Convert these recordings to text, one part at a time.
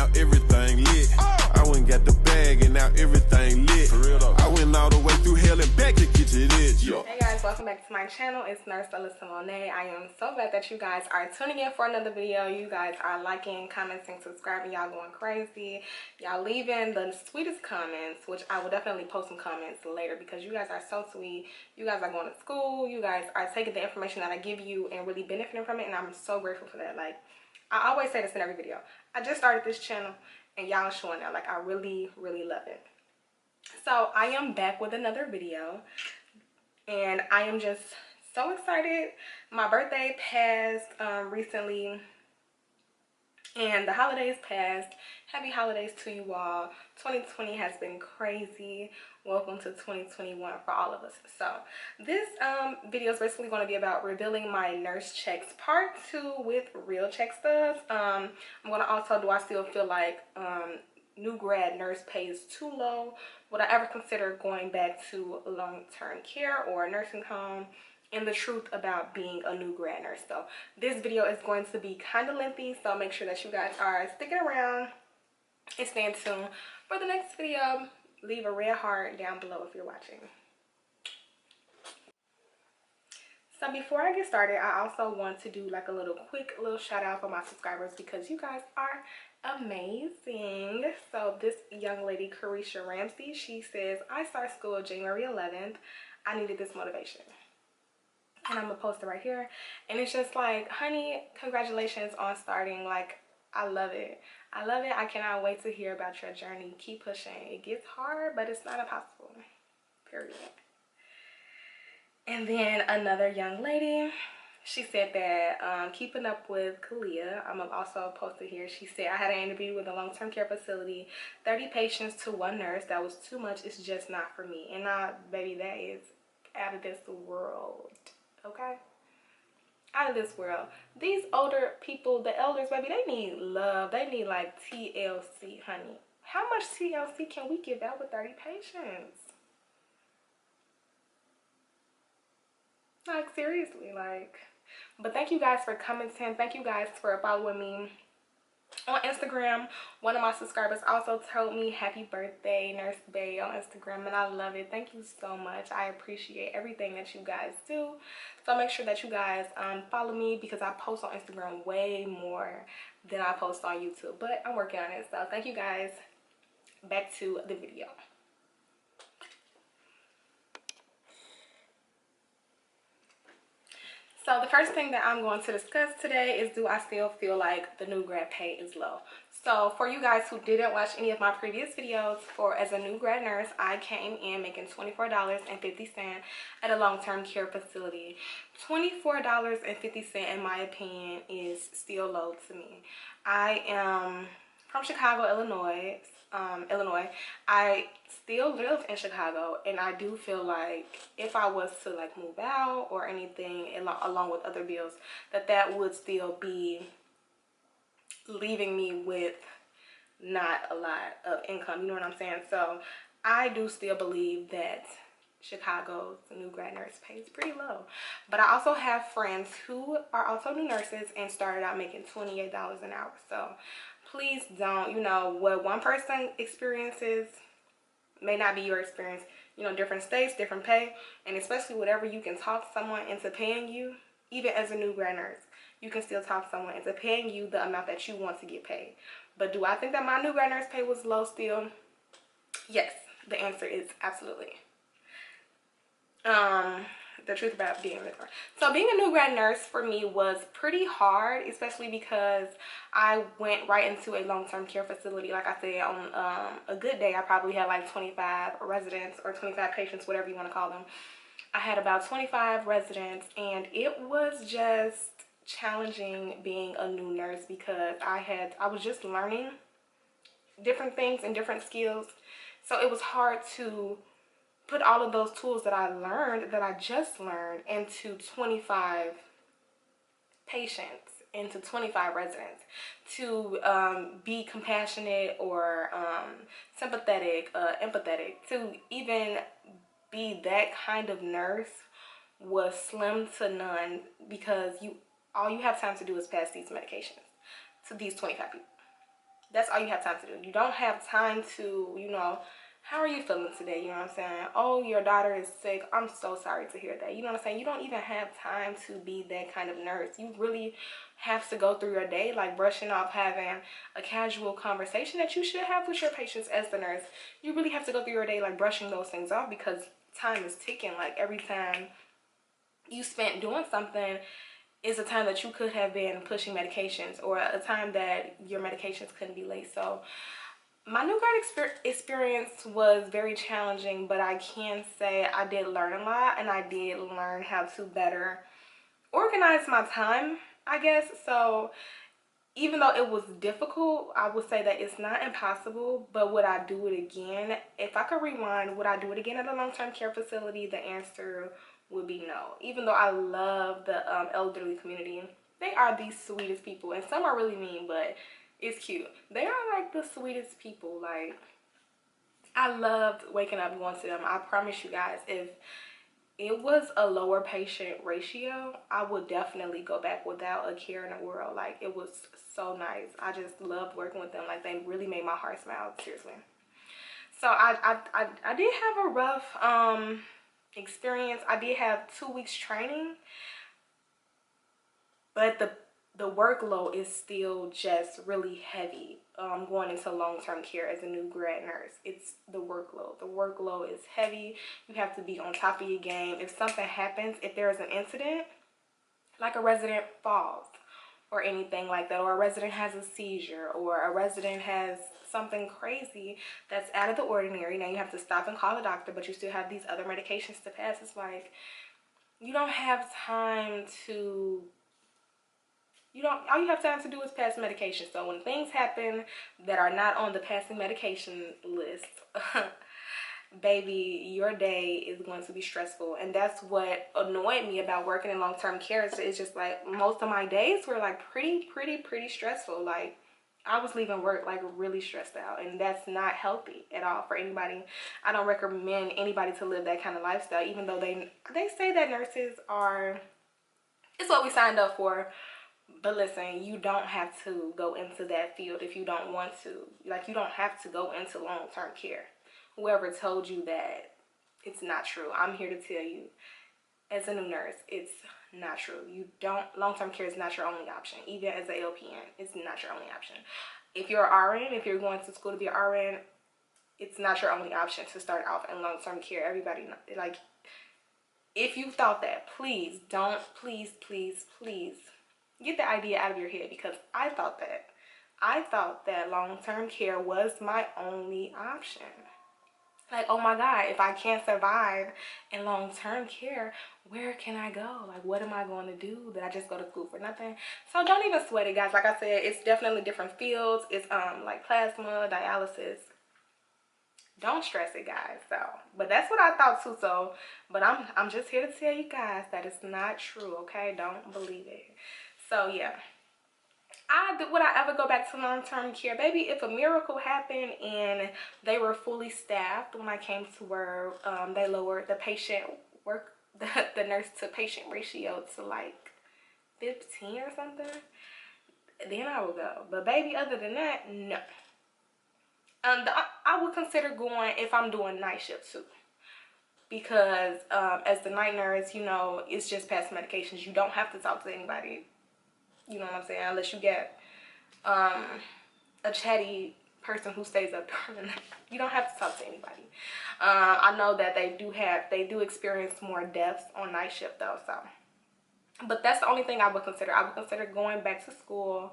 now everything lit. I went and got the bag and now everything lit. For real though. I went all the way through hell and back to get to this. Hey guys, welcome back to my channel. It's Nurse Alyssa Monae. I am so glad that you guys are tuning in for another video. You guys are liking, commenting, subscribing. Y'all going crazy. Y'all leaving the sweetest comments, which I will definitely post some comments later because you guys are so sweet. You guys are going to school. You guys are taking the information that I give you and really benefiting from it, and I'm so grateful for that. Like, I always say this in every video. I just started this channel and y'all showing that. Like, I really love it. So I am back with another video and I am just so excited. My birthday passed recently and the holidays passed. Happy holidays to you all. 2020 has been crazy. Welcome to 2021 for all of us. So this video is basically going to be about revealing my nurse checks part 2 with real check stubs. I'm going to also, do I still feel like new grad nurse pay is too low? Would I ever consider going back to long-term care or a nursing home? And the truth about being a new grad nurse. So this video is going to be kind of lengthy, so make sure that you guys are sticking around and staying tuned for the next video. Leave a red heart down below if you're watching. So before I get started, I also want to do like a quick shout out for my subscribers because you guys are amazing. So this young lady, Carisha Ramsey, she says, I start school January 11th. I needed this motivation. And I'm gonna post it right here. And it's just like, honey, congratulations on starting. Like, I love it. I love it. I cannot wait to hear about your journey. Keep pushing. It gets hard, but it's not impossible. Period. And then another young lady, she said that keeping up with Kalia, I'm gonna also post it here. She said, I had an interview with a long-term care facility, 30 patients to one nurse. That was too much. It's just not for me. And baby, that is out of this world. Okay, out of this world. These older people, the elders, baby, they need love. They need like TLC, honey. How much TLC can we give out with 30 patients? Like, seriously, like. But thank you guys for commenting. Thank you guys for following me on Instagram. One of my subscribers also told me happy birthday, Nurse Bay, on Instagram, and I love it. Thank you so much. I appreciate everything that you guys do. So make sure that you guys follow me because I post on Instagram way more than I post on YouTube, but I'm working on it. So thank you guys. Back to the video. So the first thing that I'm going to discuss today is, do I still feel like the new grad pay is low? So for you guys who didn't watch any of my previous videos, as a new grad nurse, I came in making $24.50 at a long-term care facility. $24.50 in my opinion is still low to me. I am from Chicago, Illinois. I still live in Chicago, and I do feel like if I was to like move out or anything along with other bills, that would still be leaving me with not a lot of income, you know what I'm saying? So I do still believe that Chicago's new grad nurse pay is pretty low. But I also have friends who are also new nurses and started out making $28 an hour. So please don't, you know, what one person experiences may not be your experience. You know, different states, different pay, and especially whatever you can talk someone into paying you, even as a new grad nurse, you can still talk someone into paying you the amount that you want to get paid. But do I think that my new grad nurse pay was low still? Yes, the answer is absolutely. The truth about being a new grad. So being a new grad nurse for me was pretty hard, especially because I went right into a long-term care facility. Like I said, on a good day, I probably had like 25 residents or 25 patients, whatever you want to call them. I had about 25 residents, and it was just challenging being a new nurse because I was just learning different things and different skills. So it was hard to put all of those tools that I just learned into 25 patients, into 25 residents, to be compassionate or sympathetic, empathetic, to even be that kind of nurse was slim to none because all you have time to do is pass these medications to these 25 people. That's all you have time to do. You don't have time to, you know, how are you feeling today? You know what I'm saying? Oh, your daughter is sick. I'm so sorry to hear that. You know what I'm saying? You don't even have time to be that kind of nurse. You really have to go through your day like brushing off, having a casual conversation that you should have with your patients as the nurse. You really have to go through your day like brushing those things off, because time is ticking. Like every time you spent doing something is a time that you could have been pushing medications, or a time that your medications couldn't be late. So my new grad experience was very challenging, but I can say I did learn a lot, and I did learn how to better organize my time, I guess. So even though it was difficult, I would say that it's not impossible. But would I do it again? If I could rewind, would I do it again at a long-term care facility? The answer would be no. Even though I love the elderly community, they are the sweetest people, and some are really mean, but it's cute. They are like the sweetest people. Like, I loved waking up going to them. I promise you guys, if it was a lower patient ratio, I would definitely go back without a care in the world. Like, it was so nice. I just loved working with them. Like, they really made my heart smile, seriously. So I did have a rough experience. I did have 2 weeks training, but the workload is still just really heavy. Going into long-term care as a new grad nurse, it's the workload. The workload is heavy. You have to be on top of your game. If something happens, if there is an incident, like a resident falls or anything like that, or a resident has a seizure, or a resident has something crazy that's out of the ordinary, now you have to stop and call the doctor, but you still have these other medications to pass. It's like, you don't have time to, all you have time to do is pass medication. So when things happen that are not on the passing medication list, baby, your day is going to be stressful. And that's what annoyed me about working in long-term care. It's just like most of my days were like pretty stressful. Like, I was leaving work like really stressed out, and that's not healthy at all for anybody. I don't recommend anybody to live that kind of lifestyle, even though they say that nurses are, it's what we signed up for. But listen, you don't have to go into that field if you don't want to. Like, you don't have to go into long-term care. Whoever told you that, it's not true. I'm here to tell you, as a new nurse, it's not true. You don't, long-term care is not your only option. Even as an LPN, it's not your only option. If you're an RN, if you're going to school to be an RN, it's not your only option to start off in long-term care. Everybody, like, if you thought that, please don't, please get the idea out of your head, because I thought that long-term care was my only option. Like, oh my God, if I can't survive in long-term care, where can I go? Like, what am I going to do? Did I just go to school for nothing? So don't even sweat it, guys. Like I said, it's definitely different fields. It's like plasma, dialysis. Don't stress it, guys. So, but that's what I thought too. So, but I'm just here to tell you guys that it's not true. Okay, don't believe it. So yeah, would I ever go back to long-term care? Baby, if a miracle happened and they were fully staffed when I came to where they lowered the the nurse to patient ratio to like 15 or something, then I would go. But baby, other than that, no. I would consider going if I'm doing night shift too, because as the night nurse, you know, it's just past medications. You don't have to talk to anybody. You know what I'm saying? Unless you get a chatty person who stays up during the night. You don't have to talk to anybody. I know that they do experience more deaths on night shift though. So, but that's the only thing I would consider. I would consider going back to school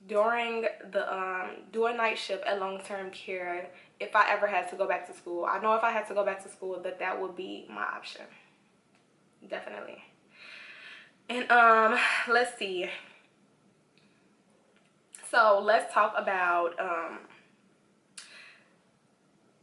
during the doing night shift at long-term care. If I ever had to go back to school, I know if I had to go back to school, that would be my option. Definitely. And let's see. So let's talk about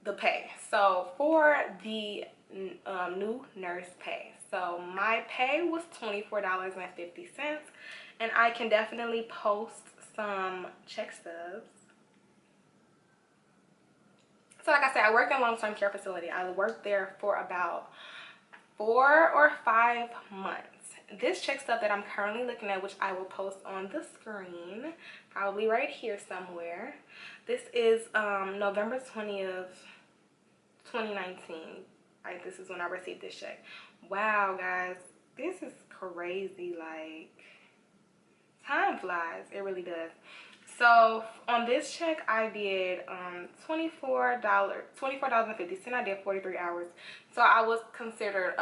the pay. So for the new nurse pay, so my pay was $24.50, and I can definitely post some check stubs. So like I said, I worked in a long-term care facility. I worked there for about 4 or 5 months. this check stub that I'm currently looking at, which I will post on the screen, probably right here somewhere. This is November 20th, 2019. This is when I received this check. Wow, guys, this is crazy. Like, time flies. It really does. So on this check, I did $24.50. I did 43 hours. So I was considered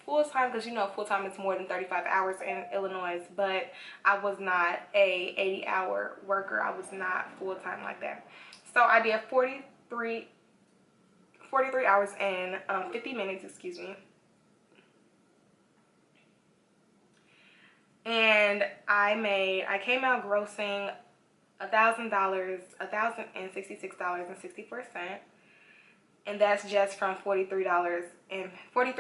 full-time, because you know full-time is more than 35 hours in Illinois, but I was not a 80-hour worker. I was not full-time like that. So I did 43 hours and 50 minutes, excuse me. And I came out grossing $1,066.64, and that's just from 43 hours and 50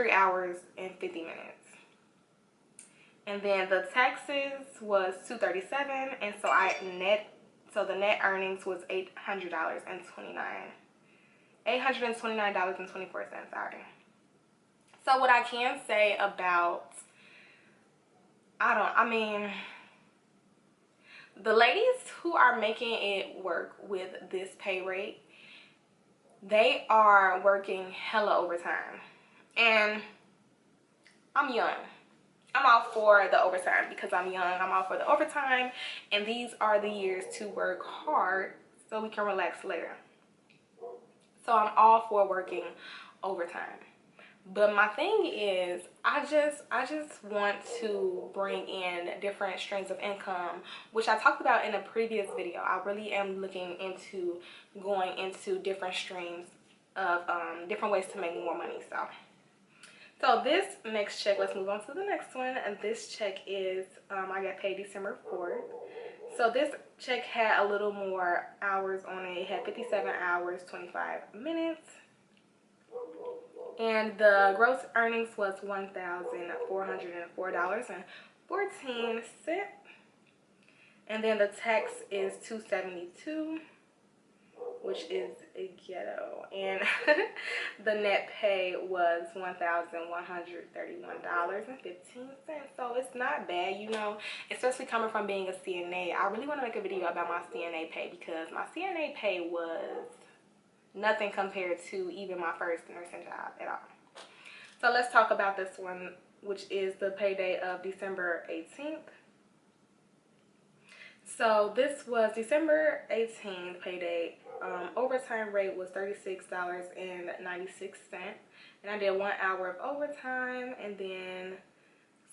minutes. And then the taxes was $237, and so the net earnings was $829.24. Sorry. So what I can say about, the ladies who are making it work with this pay rate, they are working hella overtime. And I'm young. I'm all for the overtime because I'm young. I'm all for the overtime. And these are the years to work hard so we can relax later. So I'm all for working overtime. But my thing is, I just want to bring in different streams of income, which I talked about in a previous video. I really am looking into going into different streams of different ways to make more money. So this next check, let's move on to the next one. And this check is, I got paid December 4th. So this check had a little more hours on it. It had 57 hours, 25 minutes. And the gross earnings was $1,404.14. And then the tax is $272, which is a ghetto. And the net pay was $1,131.15. So it's not bad, you know, especially coming from being a CNA. I really want to make a video about my CNA pay, because my CNA pay was nothing compared to even my first nursing job at all. So let's talk about this one, which is the payday of December 18th. So this was December 18th payday. Overtime rate was $36.96, and I did 1 hour of overtime, and then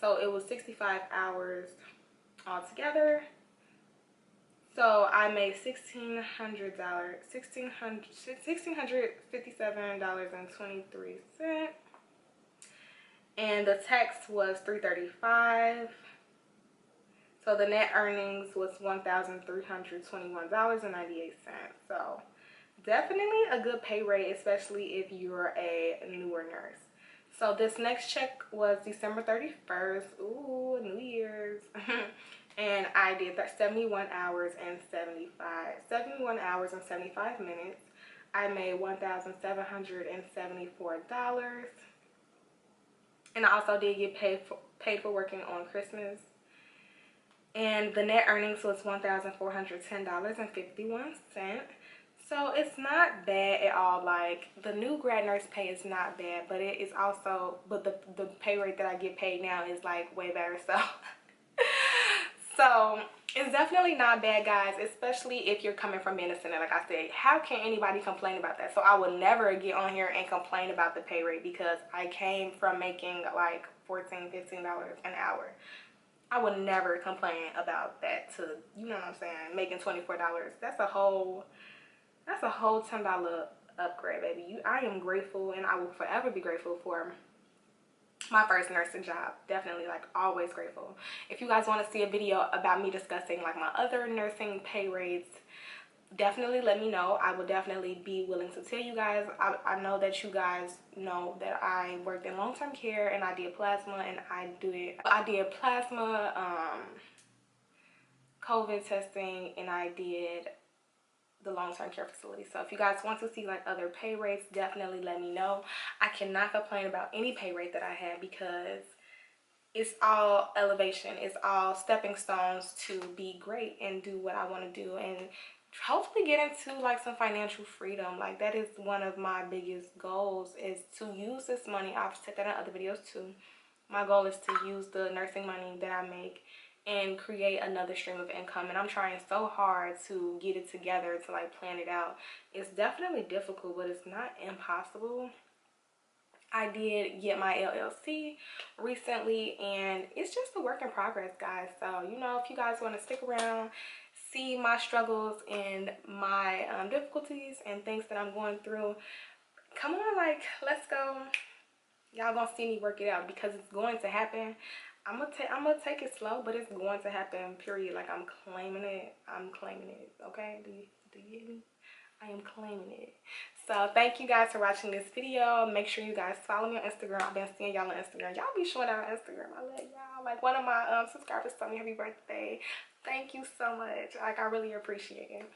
so it was 65 hours altogether. So I made $1,657.23, and the tax was $335. So the net earnings was $1,321.98. So definitely a good pay rate, especially if you're a newer nurse. So this next check was December 31st. Ooh, New Year's. And I did 71 hours and 75 minutes. I made $1,774. And I also did get paid for working on Christmas. And the net earnings was $1,410.51. So it's not bad at all. Like, the new grad nurse pay is not bad, but it is also, but the pay rate that I get paid now is like way better. So it's definitely not bad, guys, especially if you're coming from being a center. Like I said, how can anybody complain about that? So I would never get on here and complain about the pay rate, because I came from making like $14, $15 an hour. I would never complain about that, to, you know what I'm saying, making $24. That's a whole $10 upgrade, baby. I am grateful, and I will forever be grateful for my first nursing job. Definitely, like, always grateful. If you guys want to see a video about me discussing like my other nursing pay rates, definitely let me know. I will definitely be willing to tell you guys. I know that you guys know that I worked in long-term care, and I did plasma, and I did plasma, COVID testing, and I did the long-term care facility. So if you guys want to see like other pay rates, definitely let me know. I cannot complain about any pay rate that I had, because it's all elevation. It's all stepping stones to be great and do what I want to do, and hopefully get into like some financial freedom. Like that is one of my biggest goals, is to use this money. I've said that in other videos too. My goal is to use the nursing money that I make and create another stream of income, and I'm trying so hard to get it together, to like plan it out. It's definitely difficult, but it's not impossible. I did get my LLC recently, and it's just a work in progress, guys. So, you know, if you guys want to stick around, see my struggles and my difficulties and things that I'm going through, come on, like, let's go. Y'all gonna see me work it out, because it's going to happen. I'm gonna take it slow, but it's going to happen, period. Like, I'm claiming it. I'm claiming it, okay? Do you hear me? I am claiming it. So thank you guys for watching this video. Make sure you guys follow me on Instagram. I've been seeing y'all on Instagram. Y'all be showing out on Instagram. I love y'all. Like, one of my subscribers told me happy birthday. Thank you so much. Like, I really appreciate it.